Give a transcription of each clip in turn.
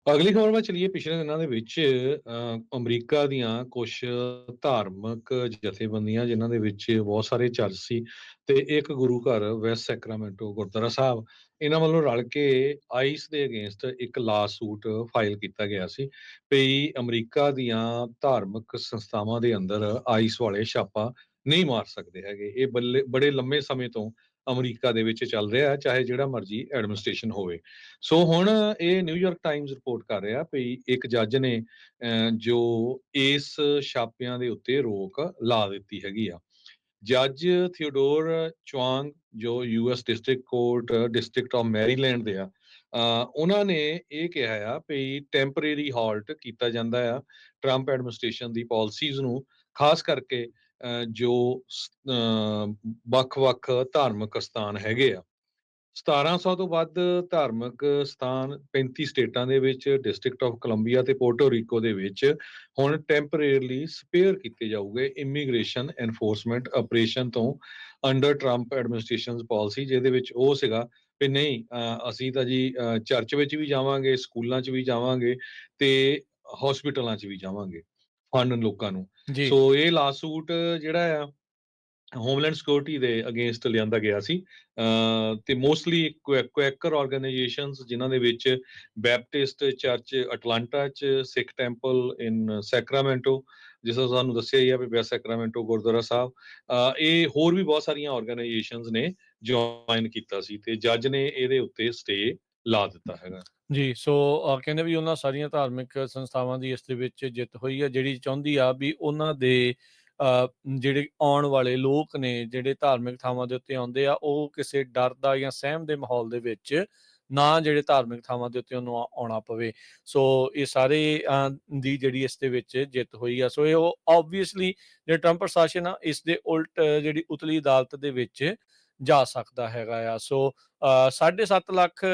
ਅਗਲੀ ਖਬਰ ਵੱਲ ਚਲੀਏ। ਪਿਛਲੇ ਦਿਨਾਂ ਦੇ ਵਿੱਚ ਅਮਰੀਕਾ ਦੀਆਂ ਕੁਛ ਧਾਰਮਿਕ ਜਥੇਬੰਦੀਆਂ ਜਿਨ੍ਹਾਂ ਦੇ ਵਿੱਚ ਬਹੁਤ ਸਾਰੇ ਚਰਚ ਸੀ ਤੇ ਇੱਕ ਗੁਰੂ ਘਰ ਵੈਸਟ ਸੈਕਰਾਮੈਂਟੋ ਗੁਰਦੁਆਰਾ ਸਾਹਿਬ, ਇਹਨਾਂ ਵੱਲੋਂ ਰਲ ਕੇ ਆਈਸ ਦੇ ਅਗੇਂਸਟ ਇੱਕ ਲਾ ਸੂਟ ਫਾਈਲ ਕੀਤਾ ਗਿਆ ਸੀ ਵੀ ਅਮਰੀਕਾ ਦੀਆਂ ਧਾਰਮਿਕ ਸੰਸਥਾਵਾਂ ਦੇ ਅੰਦਰ ਆਈਸ ਵਾਲੇ ਛਾਪਾ ਨਹੀਂ ਮਾਰ ਸਕਦੇ ਹੈਗੇ। ਇਹ ਬੜੇ ਲੰਮੇ ਸਮੇਂ ਤੋਂ ਅਮਰੀਕਾ ਦੇ ਵਿੱਚ ਚੱਲ ਰਿਹਾ ਹੈ, ਚਾਹੇ ਜਿਹੜਾ ਮਰਜ਼ੀ ਐਡਮਿਨਿਸਟ੍ਰੇਸ਼ਨ ਹੋਵੇ। ਸੋ ਹੁਣ ਇਹ ਨਿਊਯਾਰਕ ਟਾਈਮਜ਼ ਰਿਪੋਰਟ ਕਰ ਰਿਹਾ ਵੀ ਇੱਕ ਜੱਜ ਨੇ ਜੋ ਇਸ ਛਾਪਿਆਂ ਦੇ ਉੱਤੇ ਰੋਕ ਲਾ ਦਿੱਤੀ ਹੈਗੀ ਆ। ਜੱਜ ਥਿਓਡੋਰ ਚੁਆਂਗ, ਜੋ ਯੂਐਸ ਡਿਸਟ੍ਰਿਕਟ ਆਫ ਮੈਰੀਲੈਂਡ ਦੇ ਆ, ਉਹਨਾਂ ਨੇ ਇਹ ਕਿਹਾ ਆ ਵੀ ਟੈਂਪਰੇਰੀ ਹਾਲਟ ਕੀਤਾ ਜਾਂਦਾ ਆ ਟਰੰਪ ਐਡਮਿਨਿਸਟ੍ਰੇਸ਼ਨ ਦੀ ਪਾਲਿਸੀਜ਼ ਨੂੰ, ਖਾਸ ਕਰਕੇ ਜੋ ਵੱਖ-ਵੱਖ ਧਾਰਮਿਕ ਸਥਾਨ ਹੈਗੇ ਆ। 1700 ਤੋਂ ਵੱਧ ਧਾਰਮਿਕ ਸਥਾਨ 35 ਸਟੇਟਾਂ ਦੇ ਵਿੱਚ, ਡਿਸਟ੍ਰਿਕਟ ਆਫ ਕੋਲੰਬੀਆ ਤੇ ਪੋਰਟੋ ਰੀਕੋ ਦੇ ਵਿੱਚ ਹੁਣ ਟੈਂਪਰੇਰੀਲੀ ਸਪੇਅਰ ਕੀਤੇ ਜਾਊਗੇ ਇਮੀਗ੍ਰੇਸ਼ਨ ਐਨਫੋਰਸਮੈਂਟ ਆਪਰੇਸ਼ਨ ਤੋਂ, ਅੰਡਰ ਟਰੰਪ ਐਡਮਿਨਿਸਟ੍ਰੇਸ਼ਨ ਪਾਲਿਸੀ, ਜਿਹਦੇ ਵਿੱਚ ਉਹ ਸੀਗਾ ਵੀ ਨਹੀਂ, ਅਸੀਂ ਤਾਂ ਜੀ ਚਰਚ ਵਿੱਚ ਵੀ ਜਾਵਾਂਗੇ, ਸਕੂਲਾਂ 'ਚ ਵੀ ਜਾਵਾਂਗੇ ਤੇ ਹਸਪੀਟਲਾਂ 'ਚ ਵੀ ਜਾਵਾਂਗੇ ਫੰਡ ਲੋਕਾਂ ਨੂੰ। ਜੀ। ਸੋ ਇਹ ਲਾਸੂਟ ਜਿਹੜਾ ਆ ਹੋਮਲੈਂਡ ਸਿਕਿਉਰਿਟੀ ਦੇ ਅਗੇਂਸਟ ਲਿਆਂਦਾ ਗਿਆ ਸੀ। ਤੇ ਮੋਸਟਲੀ ਕੁਐਕਰ ਆਰਗੇਨਾਈਜੇਸ਼ਨਸ, ਜਿਨ੍ਹਾਂ ਦੇ ਵਿੱਚ ਬੈਪਟਿਸਟ ਚਰਚ ਅਟਲਾਂਟਾ 'ਚ, ਸਿੱਖ ਟੈਂਪਲ ਇਨ ਸੈਕਰਾਮੈਂਟੋ, ਜਿਸ ਤਰ੍ਹਾਂ ਸਾਨੂੰ ਦੱਸਿਆ ਹੀ ਆ ਵੀ ਵੈਸਟ ਸੈਕਰਾਮੈਂਟੋ ਗੁਰਦੁਆਰਾ ਸਾਹਿਬ, ਇਹ ਹੋਰ ਵੀ ਬਹੁਤ ਸਾਰੀਆਂ ਆਰਗੇਨਾਈਜੇਸ਼ਨਸ ਨੇ ਜੁਆਇਨ ਕੀਤਾ ਸੀ ਤੇ ਜੱਜ ਨੇ ਇਹਦੇ ਉੱਤੇ ਸਟੇ ਲਾ ਦਿੱਤਾ ਹੈਗਾ। ਜੀ, ਸੋ ਕਹਿੰਦੇ ਵੀ ਉਹਨਾਂ ਸਾਰੀਆਂ ਧਾਰਮਿਕ ਸੰਸਥਾਵਾਂ ਦੀ ਇਸ ਦੇ ਵਿੱਚ ਜਿੱਤ ਹੋਈ ਆ, ਜਿਹੜੀ ਚਾਹੁੰਦੀ ਆ ਵੀ ਉਹਨਾਂ ਦੇ ਅ, ਜਿਹੜੇ ਆਉਣ ਵਾਲੇ ਲੋਕ ਨੇ, ਜਿਹੜੇ ਧਾਰਮਿਕ ਥਾਵਾਂ ਦੇ ਉੱਤੇ ਆਉਂਦੇ ਆ, ਉਹ ਕਿਸੇ ਡਰ ਦਾ ਜਾਂ ਸਹਿਮ ਦੇ ਮਾਹੌਲ ਦੇ ਵਿੱਚ ਨਾ ਜਿਹੜੇ ਧਾਰਮਿਕ ਥਾਵਾਂ ਦੇ ਉੱਤੇ ਉਹਨੂੰ ਆਉਣਾ ਪਵੇ। ਸੋ ਇਹ ਸਾਰੇ ਦੀ ਜਿਹੜੀ ਇਸ ਦੇ ਵਿੱਚ ਜਿੱਤ ਹੋਈ ਆ। ਸੋ ਇਹ ਉਹ ਓਬਵੀਅਸਲੀ ਜਿਹੜਾ ਟਰੰਪ ਪ੍ਰਸ਼ਾਸਨ ਆ, ਇਸ ਦੇ ਉਲਟ ਜਿਹੜੀ ਉਤਲੀ ਅਦਾਲਤ ਦੇ ਵਿੱਚ ਜਾ ਸਕਦਾ ਹੈਗਾ ਆ। ਸੋ 7.5 ਲੱਖ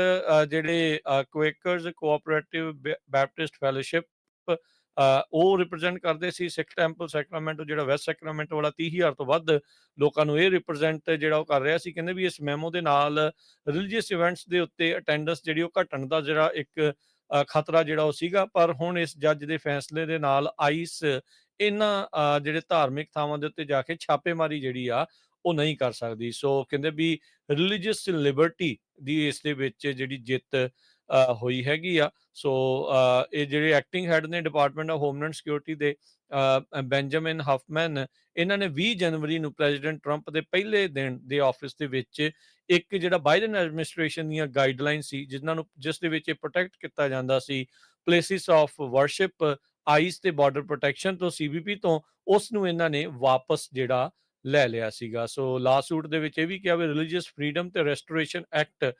ਜਿਹੜੇ ਕੁਏਕਰਸ ਕੋਆਪਰੇਟਿਵ ਬੈਪਟਿਸਟ ਫੈਲੋਸ਼ਿਪ, ਉਹ ਰਿਪਰੈਜ਼ੈਂਟ ਕਰਦੇ ਸੀ ਸਿੱਖ ਟੈਂਪਲ ਸੈਕਰਾਮੈਂਟੋ, ਜਿਹੜਾ ਵੈਸਟ ਸੈਕਰਾਮੈਂਟੋ ਵਾਲਾ 30,000 ਤੋਂ ਵੱਧ ਲੋਕਾਂ ਨੂੰ ਇਹ ਰਿਪਰੈਜ਼ੈਂਟ ਜਿਹੜਾ ਉਹ ਕਰ ਰਿਹਾ ਸੀ। ਕਹਿੰਦੇ ਵੀ ਇਸ ਮੈਮੋ ਦੇ ਨਾਲ ਰਿਲੀਜੀਅਸ ਇਵੈਂਟਸ ਦੇ ਉੱਤੇ ਅਟੈਂਡੈਂਸ ਜਿਹੜੀ ਉਹ ਘਟਣ ਦਾ ਜਿਹੜਾ ਇੱਕ ਖਤਰਾ ਜਿਹੜਾ ਉਹ ਸੀਗਾ, ਪਰ ਹੁਣ ਇਸ ਜੱਜ ਦੇ ਫੈਸਲੇ ਦੇ ਨਾਲ ਆਈਸ ਇਹਨਾਂ ਜਿਹੜੇ ਧਾਰਮਿਕ ਥਾਵਾਂ ਦੇ ਉੱਤੇ ਜਾ ਕੇ ਛਾਪੇਮਾਰੀ ਜਿਹੜੀ ਆ ਉਹ ਨਹੀਂ ਕਰ ਸਕਦੀ। ਸੋ ਕਹਿੰਦੇ ਵੀ ਰਿਲੀਜੀਅਸ ਲਿਬਰਟੀ ਦੀ ਇਸ ਦੇ ਵਿੱਚ ਜਿਹੜੀ ਜਿੱਤ ਹੋਈ ਹੈਗੀ ਆ। ਸੋ ਇਹ ਜਿਹੜੇ ਐਕਟਿੰਗ ਹੈਡ ਨੇ ਡਿਪਾਰਟਮੈਂਟ ਆਫ ਹੋਮਲੈਂਡ ਸਿਕਿਉਰਿਟੀ ਦੇ, ਬੈਂਜਾਮਿਨ ਹਫਮੈਨ, ਇਹਨਾਂ ਨੇ 20 ਜਨਵਰੀ ਨੂੰ ਪ੍ਰੈਜ਼ੀਡੈਂਟ ਟਰੰਪ ਦੇ ਪਹਿਲੇ ਦਿਨ ਦੇ ਆਫਿਸ ਦੇ ਵਿੱਚ ਇੱਕ ਜਿਹੜਾ ਬਾਈਡਨ ਐਡਮਿਨਿਸਟ੍ਰੇਸ਼ਨ ਦੀਆਂ ਗਾਈਡਲਾਈਨ ਸੀ, ਜਿਸ ਦੇ ਵਿੱਚ ਇਹ ਪ੍ਰੋਟੈਕਟ ਕੀਤਾ ਜਾਂਦਾ ਸੀ ਪਲੇਸਿਸ ਆਫ ਵਰਸ਼ਿਪ, ਆਈਸ ਤੇ ਬਾਰਡਰ ਪ੍ਰੋਟੈਕਸ਼ਨ ਤੋਂ, ਸੀਬੀਪੀ ਤੋਂ, ਉਸ ਨੂੰ ਇਹਨਾਂ ਨੇ ਵਾਪਸ ਜਿਹੜਾ ਲੈ ਲਿਆ ਸੀਗਾ। ਸੋ ਲਾਸੂਟ ਦੇ ਵਿੱਚ ਇਹ ਵੀ ਕਿਹਾ ਵੀ ਰਿਲੀਜੀਅਸ ਫਰੀडम ਤੇ ਰੈਸਟੋਰੇਸ਼ਨ ਐਕਟ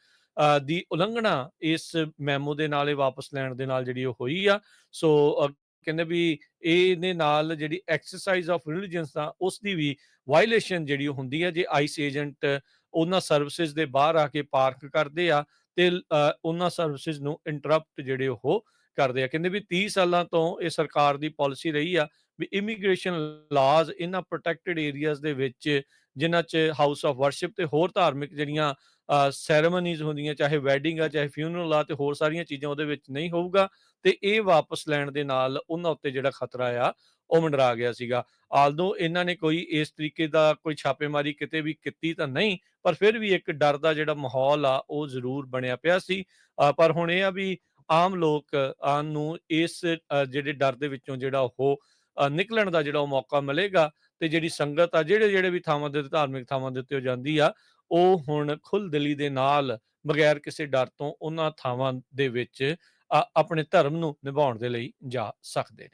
ਦੀ ਉਲੰਘਣਾ ਇਸ ਮੈਮੋ ਦੇ ਨਾਲ, ਇਹ ਵਾਪਸ ਲੈਣ ਦੇ ਨਾਲ ਜਿਹੜੀ ਉਹ ਹੋਈ ਆ। ਸੋ ਕਹਿੰਦੇ ਵੀ ਇਹਦੇ ਨਾਲ ਜਿਹੜੀ ਐਕਸਰਸਾਈਜ਼ ਆਫ ਰਿਲੀਜੀਅਨਸ ਦਾ, ਉਸ ਦੀ ਵੀ ਵਾਇਲੇਸ਼ਨ ਜਿਹੜੀ ਉਹ ਹੁੰਦੀ ਹੈ ਜੇ ਆਈਸ ਏਜੰਟ ਉਹਨਾਂ ਸਰਵਿਸਿਜ਼ ਦੇ ਬਾਹਰ ਆ ਕੇ ਪਾਰਕ ਕਰਦੇ ਆ ਤੇ ਉਹਨਾਂ ਸਰਵਿਸਿਜ਼ ਨੂੰ ਇੰਟਰਪਟ ਜਿਹੜੇ ਉਹ ਕਰਦੇ ਆ। ਕਹਿੰਦੇ ਵੀ 30 ਸਾਲਾਂ ਤੋਂ ਇਹ ਸਰਕਾਰ ਦੀ ਪਾਲਿਸੀ ਰਹੀ ਆ ਵੀ ਇਮੀਗ੍ਰੇਸ਼ਨ ਲਾਜ਼ ਇਹਨਾਂ ਪ੍ਰੋਟੈਕਟਡ ਏਰੀਆਜ਼ ਦੇ ਵਿੱਚ, ਜਿਨ੍ਹਾਂ 'ਚ ਹਾਊਸ ਆਫ ਵਰਸ਼ਿਪ ਤੇ ਹੋਰ ਧਾਰਮਿਕ ਜਿਹੜੀਆਂ ਸੈਰੇਮਨੀਜ਼ ਹੁੰਦੀਆਂ, ਚਾਹੇ ਵੈਡਿੰਗ ਆ, ਚਾਹੇ ਫਿਊਨਰਲ ਆ, ਤੇ ਹੋਰ ਸਾਰੀਆਂ ਚੀਜ਼ਾਂ ਉਹਦੇ ਵਿੱਚ ਨਹੀਂ ਹੋਊਗਾ। ਤੇ ਇਹ ਵਾਪਸ ਲੈਣ ਦੇ ਨਾਲ ਉਹਨਾਂ ਉੱਤੇ ਜਿਹੜਾ ਖਤਰਾ ਆ ਉਹ ਮੰਡਰਾ ਗਿਆ ਸੀਗਾ। ਆਲਦੋ ਇਹਨਾਂ ਨੇ ਕੋਈ ਇਸ ਤਰੀਕੇ ਦਾ ਕੋਈ ਛਾਪੇਮਾਰੀ ਕਿਤੇ ਵੀ ਕੀਤੀ ਤਾਂ ਨਹੀਂ, ਪਰ ਫਿਰ ਵੀ ਇੱਕ ਡਰ ਦਾ ਜਿਹੜਾ ਮਾਹੌਲ ਆ ਉਹ ਜ਼ਰੂਰ ਬਣਿਆ ਪਿਆ ਸੀ। ਪਰ ਹੁਣ ਇਹ ਆ ਵੀ ਆਮ ਲੋਕ ਨੂੰ ਇਸ ਜਿਹੜੇ ਡਰ ਦੇ ਵਿੱਚੋਂ ਜਿਹੜਾ ਉਹ ਨਿਕਲਣ ਦਾ ਜਿਹੜਾ ਉਹ ਮੌਕਾ ਮਿਲੇਗਾ, ਤੇ ਜਿਹੜੀ ਸੰਗਤ ਆ, ਜਿਹੜੇ ਵੀ ਥਾਵਾਂ ਦੇ ਧਾਰਮਿਕ ਥਾਵਾਂ ਦੇ ਉੱਤੇ ਉਹ ਜਾਂਦੀ ਆ, ਉਹ ਹੁਣ ਖੁੱਲ੍ਹਦਿਲੀ ਦੇ ਨਾਲ, ਬਗੈਰ ਕਿਸੇ ਡਰ ਤੋਂ, ਉਹਨਾਂ ਥਾਵਾਂ ਦੇ ਵਿੱਚ ਆਪਣੇ ਧਰਮ ਨੂੰ ਨਿਭਾਉਣ ਦੇ ਲਈ ਜਾ ਸਕਦੇ ਨੇ।